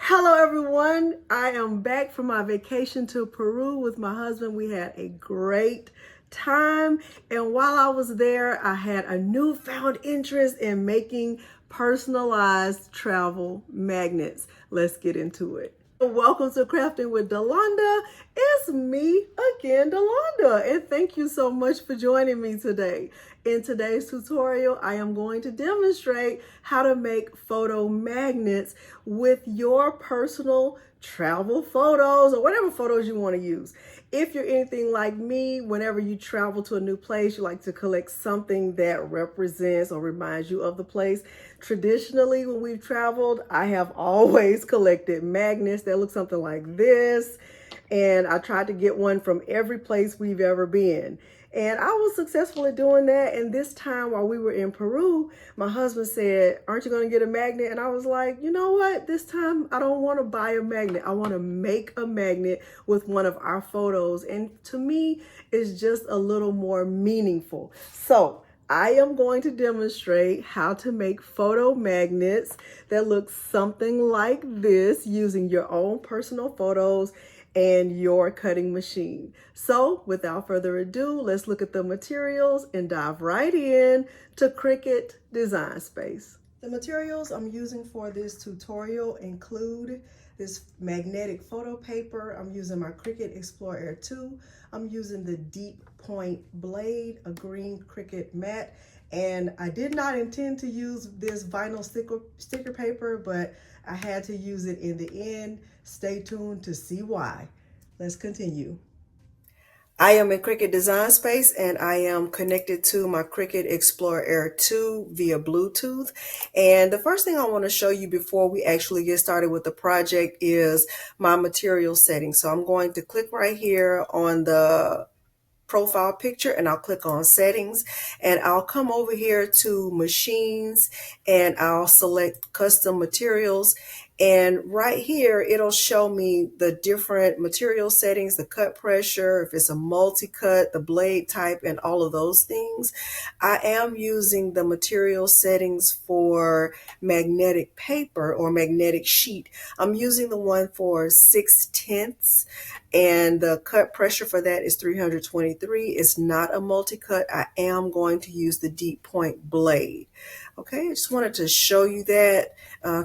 Hello everyone, I am back from my vacation to Peru with my husband. We had a great time, and while I was there, I had a newfound interest in making personalized travel magnets. Let's get into it. Welcome to Crafting with Delonda. It's me again, Delonda, and thank you so much for joining me today. In today's tutorial, I am going to demonstrate how to make photo magnets with your personal travel photos or whatever photos you want to use. If you're anything like me, whenever you travel to a new place, you like to collect something that represents or reminds you of the place. Traditionally, when we've traveled, I have always collected magnets that look something like this. And I tried to get one from every place we've ever been. And I was successful at doing that. And this time while we were in Peru, my husband said, "Aren't you going to get a magnet?" And I was like, you know what? This time I don't want to buy a magnet. I want to make a magnet with one of our photos. And to me, it's just a little more meaningful. So I am going to demonstrate how to make photo magnets that look something like this using your own personal photos and your cutting machine. So without further ado, let's look at the materials and dive right in to Cricut Design Space. The materials I'm using for this tutorial include this magnetic photo paper. I'm using my Cricut Explore Air 2. I'm using the deep point blade, a green Cricut mat, and I did not intend to use this vinyl sticker paper, but I had to use it in the end. Stay tuned to see why. Let's continue. I am in Cricut Design Space and I am connected to my Cricut Explore Air 2 via Bluetooth. And the first thing I want to show you before we actually get started with the project is my material settings. So I'm going to click right here on the profile picture and I'll click on settings and I'll come over here to machines and I'll select custom materials, and right here it'll show me the different material settings, the cut pressure, if it's a multi-cut, the blade type, and all of those things. I am using the material settings for magnetic paper or magnetic sheet. I'm using the one for 6/10, and the cut pressure for that is 323. It's not a multi-cut. I am going to use the deep point blade. Okay, I just wanted to show you that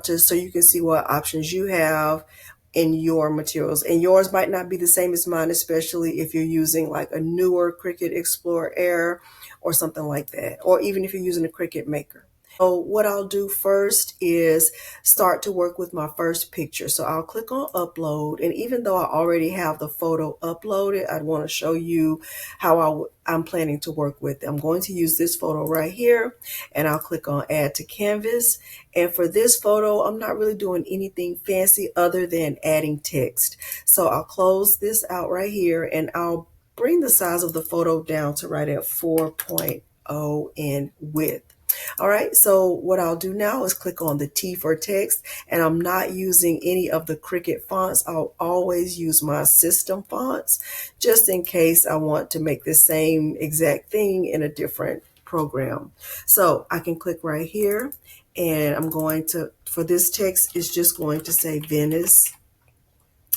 just so you can see what options you have in your materials. And yours might not be the same as mine, especially if you're using like a newer Cricut Explore Air or something like that, or even if you're using a Cricut Maker. So what I'll do first is start to work with my first picture. So I'll click on upload, and even though I already have the photo uploaded, I want to show you how I'm planning to work with it. I'm going to use this photo right here, and I'll click on add to canvas. And for this photo, I'm not really doing anything fancy other than adding text. So I'll close this out right here, and I'll bring the size of the photo down to right at 4.0 in width. All right, so what I'll do now is click on the T for text, and I'm not using any of the Cricut fonts. I'll always use my system fonts just in case I want to make the same exact thing in a different program. So I can click right here, and I'm going to, for this text, it's just going to say Venice.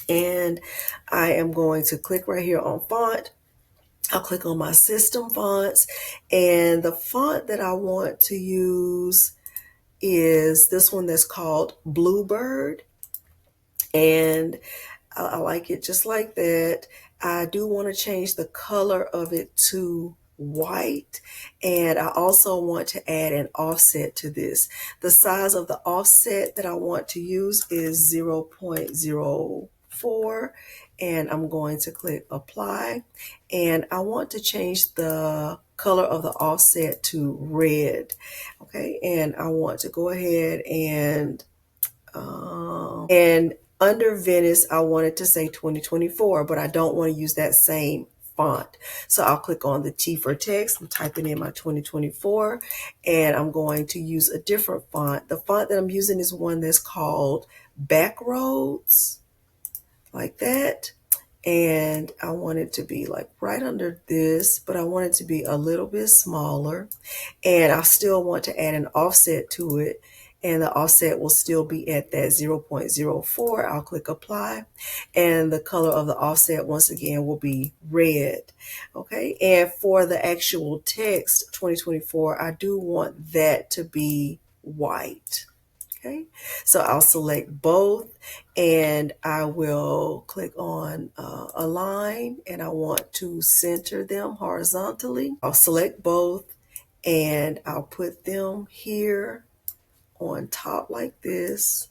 And I am going to click right here on font. I'll click on my system fonts, and the font that I want to use is this one that's called Bluebird, and I like it just like that. I do want to change the color of it to white, and I also want to add an offset to this. The size of the offset that I want to use is 0.04, and I'm going to click apply, and I want to change the color of the offset to red. Okay, and I want to go ahead and under Venice, I wanted to say 2024, but I don't want to use that same font. So I'll click on the T for text. I'm typing in my 2024, and I'm going to use a different font. The font that I'm using is one that's called Backroads, like that. And I want it to be like right under this, but I want it to be a little bit smaller. And I still want to add an offset to it. and the offset will still be at that 0.04. I'll click apply, and the color of the offset once again will be red. Okay, and for the actual text 2024, I do want that to be white. Okay, so I'll select both, and I will click on align, and I want to center them horizontally. I'll select both, and I'll put them here on top like this,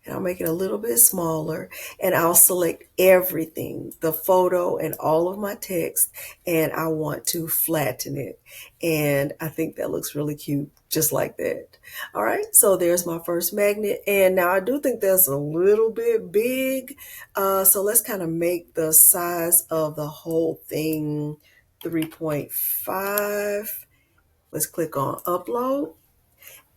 and I'll make it a little bit smaller, and I'll select everything, the photo and all of my text, and I want to flatten it. And I think that looks really cute, just like that. All right, so there's my first magnet, and now I do think that's a little bit big. So let's kind of make the size of the whole thing 3.5. Let's click on upload.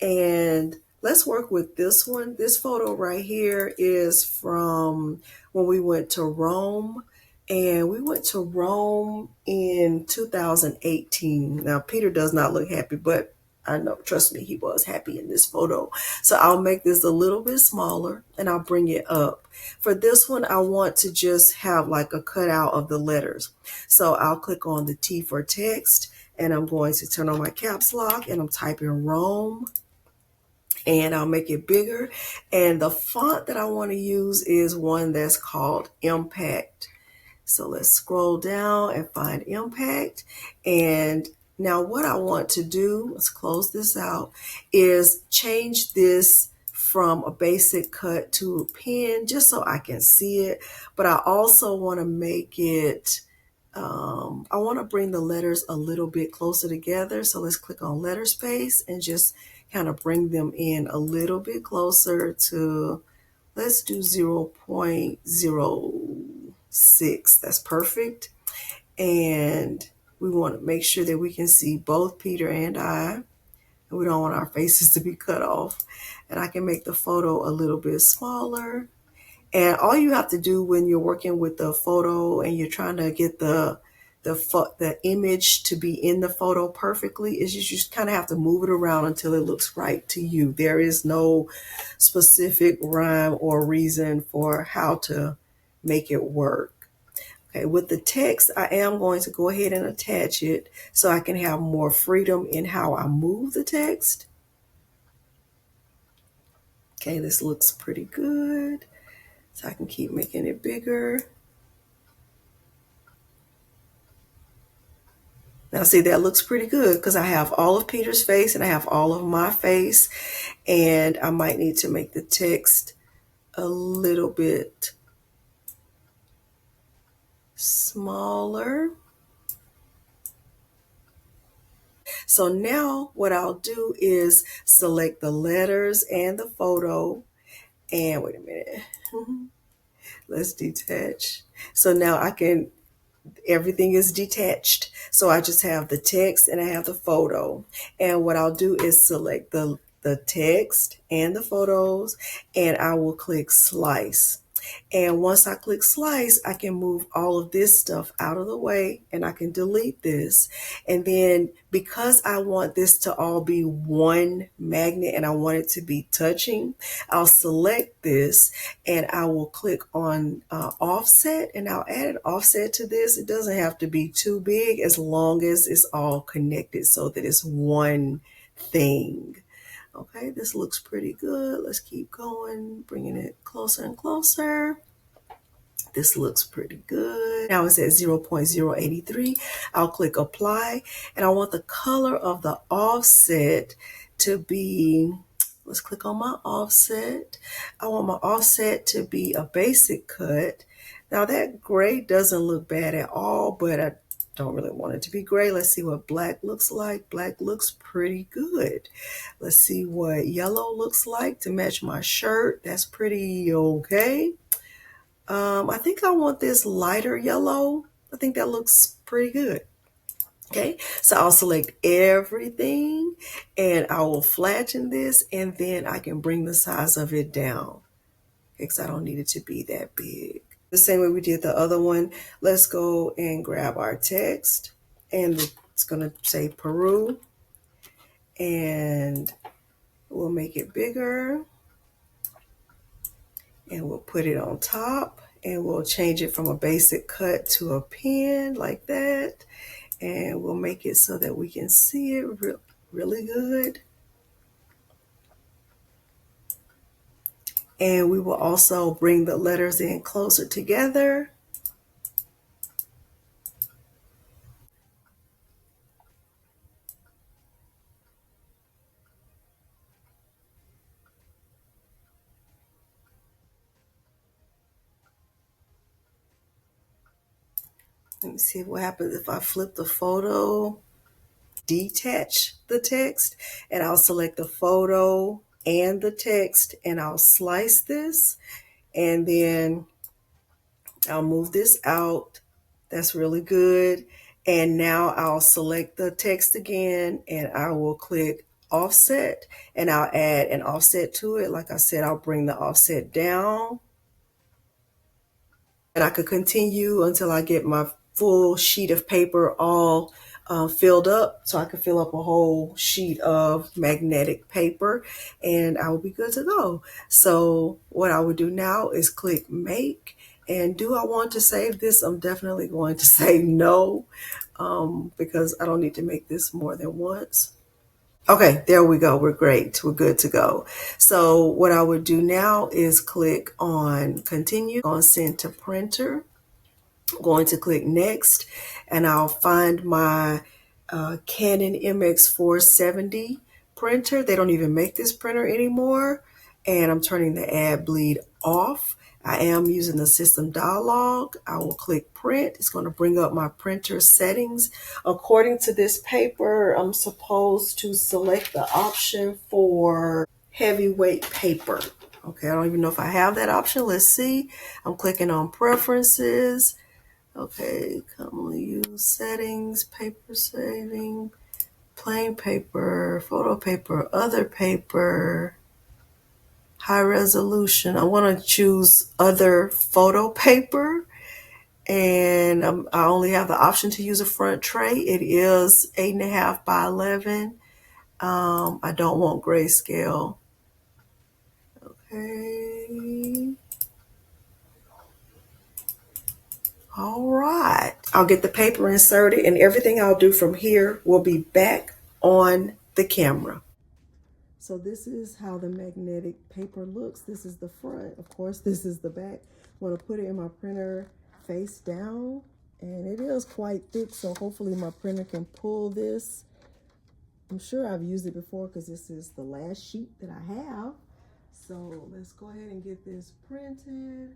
And let's work with this one. This photo right here is from when we went to Rome. And we went to Rome in 2018. Now, Peter does not look happy, but I know, trust me, he was happy in this photo. So I'll make this a little bit smaller, and I'll bring it up. For this one, I want to just have like a cutout of the letters. So I'll click on the T for text, and I'm going to turn on my caps lock, and I'm typing Rome. And I'll make it bigger. And the font that I want to use is one that's called Impact. So let's scroll down and find Impact. And now what I want to do, let's close this out, is change this from a basic cut to a pen just so I can see it. But I also want to make it, I want to bring the letters a little bit closer together. So let's click on letter space and just kind of bring them in a little bit closer to, let's do 0.06. That's perfect. And we want to make sure that we can see both Peter and I. And we don't want our faces to be cut off. And I can make the photo a little bit smaller. And all you have to do when you're working with the photo and you're trying to get the image to be in the photo perfectly is you just kind of have to move it around until it looks right to you. There is no specific rhyme or reason for how to make it work. Okay, with the text, I am going to go ahead and attach it so I can have more freedom in how I move the text. Okay, this looks pretty good. So I can keep making it bigger. Now see, that looks pretty good because I have all of Peter's face and I have all of my face. And I might need to make the text a little bit smaller. So now what I'll do is select the letters and the photo. And wait a minute. Let's detach. So now I can, everything is detached. So I just have the text and I have the photo. And what I'll do is select the text and the photos, and I will click slice. And once I click slice, I can move all of this stuff out of the way and I can delete this. And then because I want this to all be one magnet and I want it to be touching, I'll select this and I will click on offset, and I'll add an offset to this. It doesn't have to be too big as long as it's all connected so that it's one thing. Okay, this looks pretty good. Let's keep going, bringing it closer and closer. This looks pretty good. Now it's at 0.083. I'll click apply, and I want the color of the offset to be, let's click on my offset. I want my offset to be a basic cut. Now that gray doesn't look bad at all, but I don't really want it to be gray. Let's see what black looks like. Black looks pretty good. Let's see what yellow looks like to match my shirt. That's pretty okay. I think I want this lighter yellow. I think that looks pretty good. Okay, so I'll select everything and I will flatten this, and then I can bring the size of it down because I don't need it to be that big. The same way we did the other one, let's go and grab our text, and it's going to say Peru, and We'll make it bigger and we'll put it on top and we'll change it from a basic cut to a pen like that. And we'll make it so that we can see it really good. And we will also bring the letters in closer together. Let me see what happens if I flip the photo, detach the text, and I'll select the photo and the text, and I'll slice this, and then I'll move this out. That's really good. And now I'll select the text again, and I will click offset, and I'll add an offset to it. Like I said, I'll bring the offset down. And I could continue until I get my full sheet of paper all filled up. So I could fill up a whole sheet of magnetic paper and I will be good to go. So what I would do now is click make. And do I want to save this? I'm definitely going to say no because I don't need to make this more than once. Okay, there we go. We're great. We're good to go. So what I would do now is click on continue, on send to printer. I'm going to click next and I'll find my Canon MX470 printer. They don't even make this printer anymore. And I'm turning the ad bleed off. I am using the system dialog. I will click print. It's going to bring up my printer settings. According to this paper, I'm supposed to select the option for heavyweight paper. Okay, I don't even know if I have that option. Let's see. I'm clicking on preferences. Okay, commonly used settings, paper saving, plain paper, photo paper, other paper, high resolution. I want to choose other photo paper, and I only have the option to use a front tray. It is 8.5 by 11. I don't want grayscale. Okay. All right. I'll get the paper inserted and everything I'll do from here will be back on the camera. So this is how the magnetic paper looks. This is the front. Of course, this is the back. I'm going to put it in my printer face down. And it is quite thick, so hopefully my printer can pull this. I'm sure I've used it before because this is the last sheet that I have. So let's go ahead and get this printed.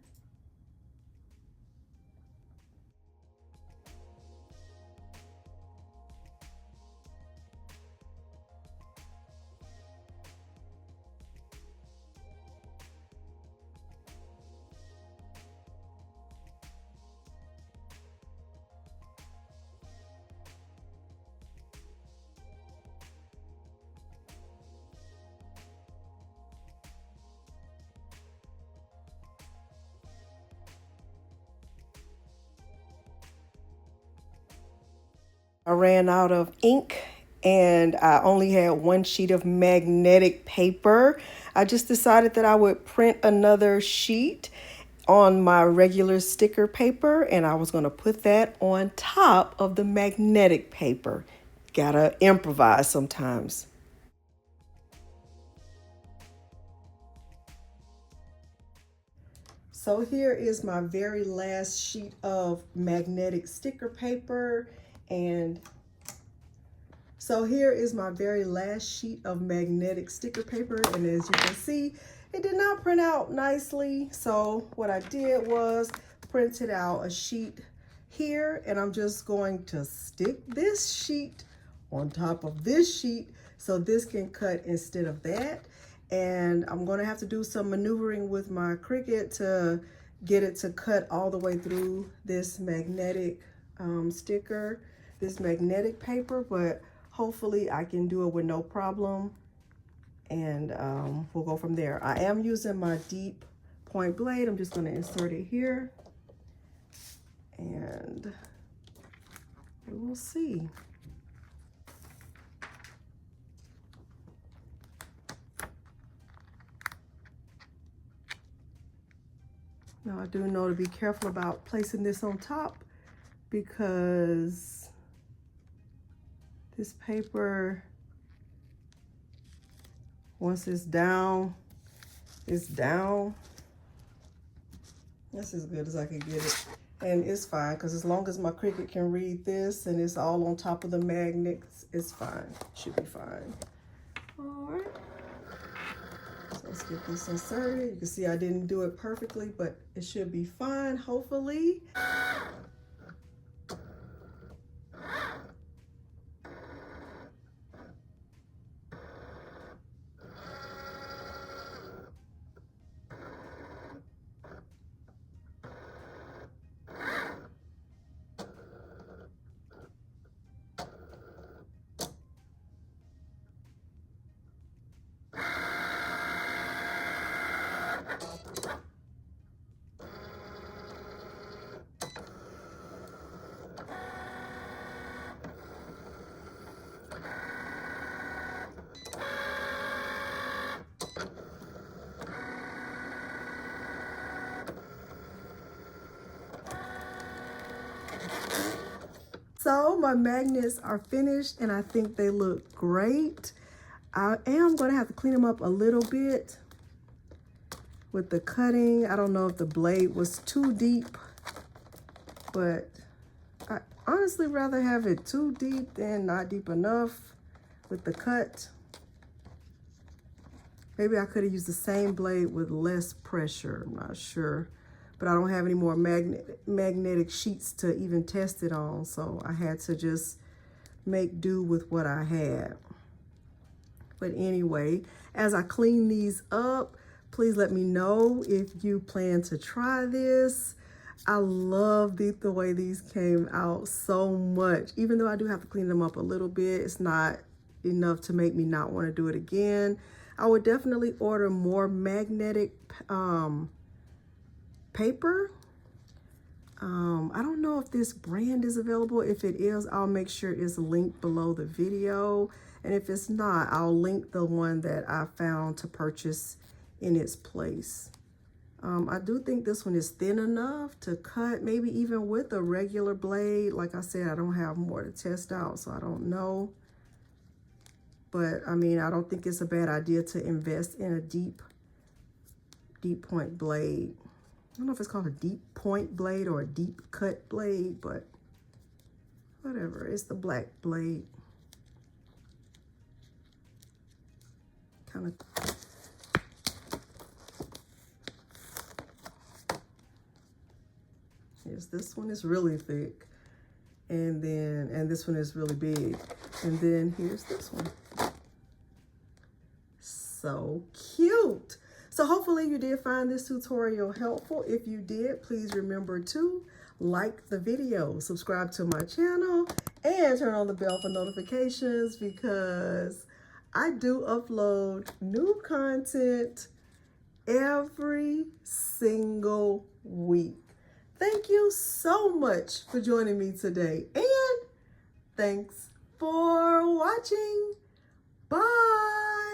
I ran out of ink and I only had one sheet of magnetic paper. I just decided that I would print another sheet on my regular sticker paper and I was going to put that on top of the magnetic paper. Gotta improvise sometimes. So here is my very last sheet of magnetic sticker paper, and so here is my very last sheet of magnetic sticker paper, and as you can see, it did not print out nicely. So what I did was printed out a sheet here, and I'm just going to stick this sheet on top of this sheet so this can cut instead of that. And I'm going to have to do some maneuvering with my Cricut to get it to cut all the way through this magnetic sticker, this magnetic paper, but hopefully I can do it with no problem, and we'll go from there. I am using my deep point blade. I'm just going to insert it here, and we will see. Now I do know to be careful about placing this on top because this paper, once it's down, it's down. That's as good as I can get it. And it's fine, because as long as my Cricut can read this and it's all on top of the magnets, it's fine. Should be fine. All right. So let's get this inserted. You can see I didn't do it perfectly, but it should be fine, hopefully. So my magnets are finished and I think they look great. I am going to have to clean them up a little bit with the cutting. I don't know if the blade was too deep, but I honestly rather have it too deep than not deep enough with the cut. Maybe I could have used the same blade with less pressure, I'm not sure. But I don't have any more magnetic sheets to even test it on, so I had to just make do with what I had. But anyway, as I clean these up, please let me know if you plan to try this. I love the way these came out so much. Even though I do have to clean them up a little bit, it's not enough to make me not want to do it again. I would definitely order more magnetic paper. I don't know if this brand is available. If it is, I'll make sure it's linked below the video. And if it's not, I'll link the one that I found to purchase in its place. I do think this one is thin enough to cut, maybe even with a regular blade. Like I said, I don't have more to test out, so I don't know. But I mean, I don't think it's a bad idea to invest in a deep point blade. I don't know if it's called a deep point blade or a deep cut blade, but whatever, it's the black blade. Kind of. Yes, this one is really thick. And this one is really big. And then here's this one. So cute. So hopefully you did find this tutorial helpful. If you did, please remember to like the video, subscribe to my channel, and turn on the bell for notifications because I do upload new content every single week. Thank you so much for joining me today, and thanks for watching. Bye.